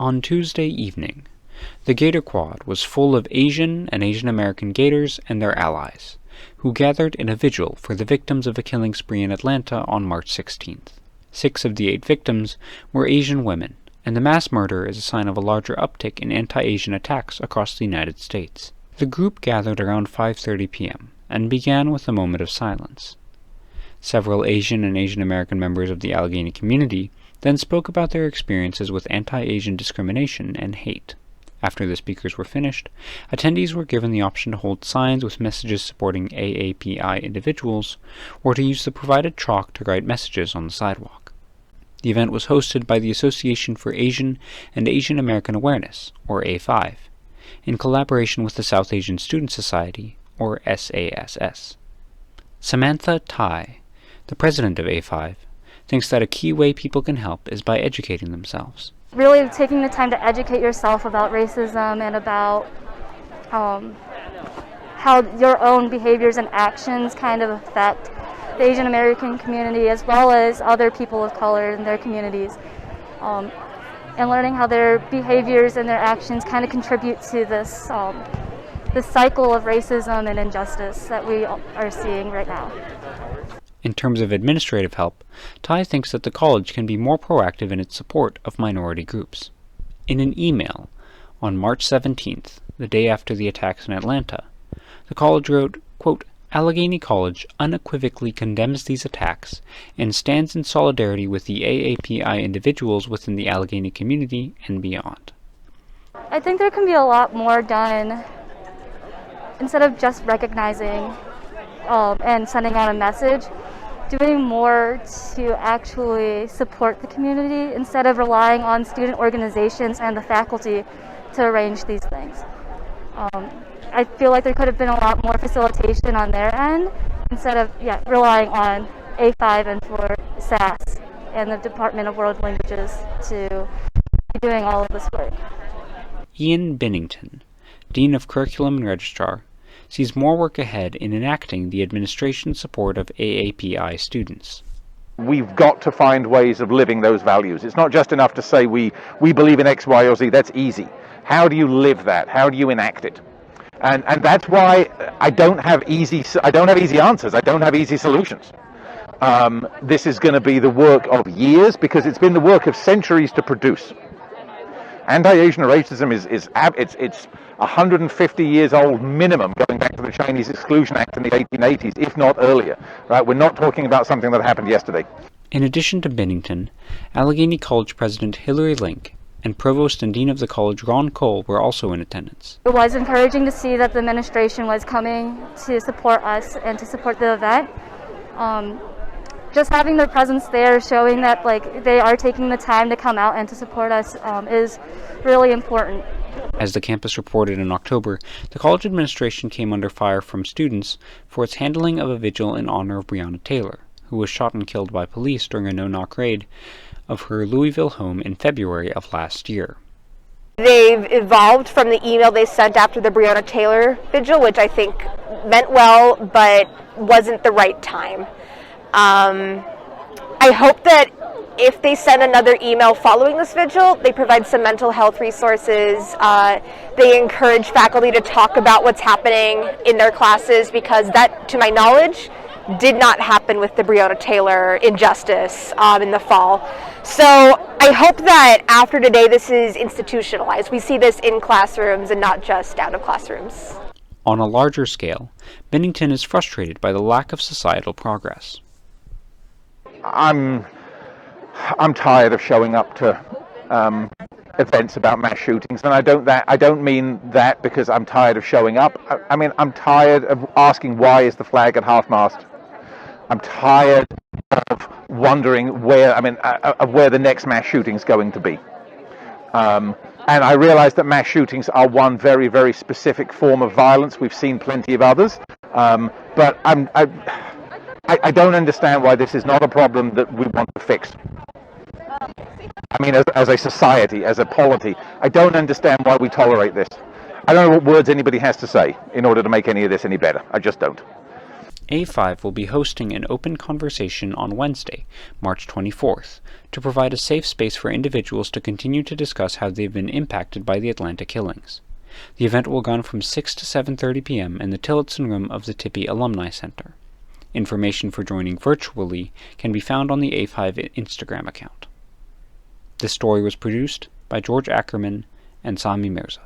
On Tuesday evening, the Gator Quad was full of Asian and Asian American Gators and their allies, who gathered in a vigil for the victims of a killing spree in Atlanta on March 16th. 6 of the 8 victims were Asian women, and the mass murder is a sign of a larger uptick in anti-Asian attacks across the United States. The group gathered around 5:30 p.m. and began with a moment of silence. Several Asian and Asian American members of the Allegheny community then spoke about their experiences with anti-Asian discrimination and hate. After the speakers were finished, attendees were given the option to hold signs with messages supporting AAPI individuals, or to use the provided chalk to write messages on the sidewalk. The event was hosted by the Association for Asian and Asian American Awareness, or A5, in collaboration with the South Asian Student Society, or SASS. Samantha Tai, the president of A5, thinks that a key way people can help is by educating themselves. Really taking the time to educate yourself about racism and about how your own behaviors and actions kind of affect the Asian American community as well as other people of color in their communities. And learning how their behaviors and their actions kind of contribute to this cycle of racism and injustice that we are seeing right now. In terms of administrative help, Tai thinks that the college can be more proactive in its support of minority groups. In an email on March 17th, the day after the attacks in Atlanta, the college wrote, quote, "Allegheny College unequivocally condemns these attacks and stands in solidarity with the AAPI individuals within the Allegheny community and beyond." I think there can be a lot more done instead of just recognizing and sending out a message, doing more to actually support the community instead of relying on student organizations and the faculty to arrange these things. I feel like there could have been a lot more facilitation on their end instead of relying on A5 and for SAS and the Department of World Languages to be doing all of this work. Ian Binnington, Dean of Curriculum and Registrar, sees more work ahead in enacting the administration's support of AAPI students. We've got to find ways of living those values. It's not just enough to say we believe in X, Y, or Z. That's easy. How do you live that? How do you enact it? And that's why I don't have easy answers. I don't have easy solutions. This is going to be the work of years because it's been the work of centuries to produce. Anti-Asian racism it's 150 years old minimum, going back to the Chinese Exclusion Act in the 1880s, if not earlier. Right? We're not talking about something that happened yesterday. In addition to Binnington, Allegheny College President Hillary Link and Provost and Dean of the college Ron Cole were also in attendance. It was encouraging to see that the administration was coming to support us and to support the event. Just having their presence there, showing that they are taking the time to come out and to support us is really important. As the campus reported in October, the college administration came under fire from students for its handling of a vigil in honor of Breonna Taylor, who was shot and killed by police during a no-knock raid of her Louisville home in February of last year. They've evolved from the email they sent after the Breonna Taylor vigil, which I think meant well, but wasn't the right time. I hope that if they send another email following this vigil, they provide some mental health resources. They encourage faculty to talk about what's happening in their classes, because that, to my knowledge, did not happen with the Breonna Taylor injustice in the fall. So I hope that after today this is institutionalized. We see this in classrooms and not just out of classrooms. On a larger scale, Binnington is frustrated by the lack of societal progress. I'm tired of showing up to events about mass shootings, and I don't mean that because I'm tired of showing up. I mean I'm tired of asking why is the flag at half-mast. I'm tired of wondering where the next mass shooting is going to be. And I realize that mass shootings are one very, very specific form of violence. We've seen plenty of others, but I don't understand why this is not a problem that we want to fix. I mean, as a society, as a polity, I don't understand why we tolerate this. I don't know what words anybody has to say in order to make any of this any better. I just don't. A5 will be hosting an open conversation on Wednesday, March 24th, to provide a safe space for individuals to continue to discuss how they've been impacted by the Atlanta killings. The event will run from 6 to 7:30 p.m. in the Tillotson Room of the Tippie Alumni Center. Information for joining virtually can be found on the A5 Instagram account. This story was produced by George Ackerman and Sami Mirza.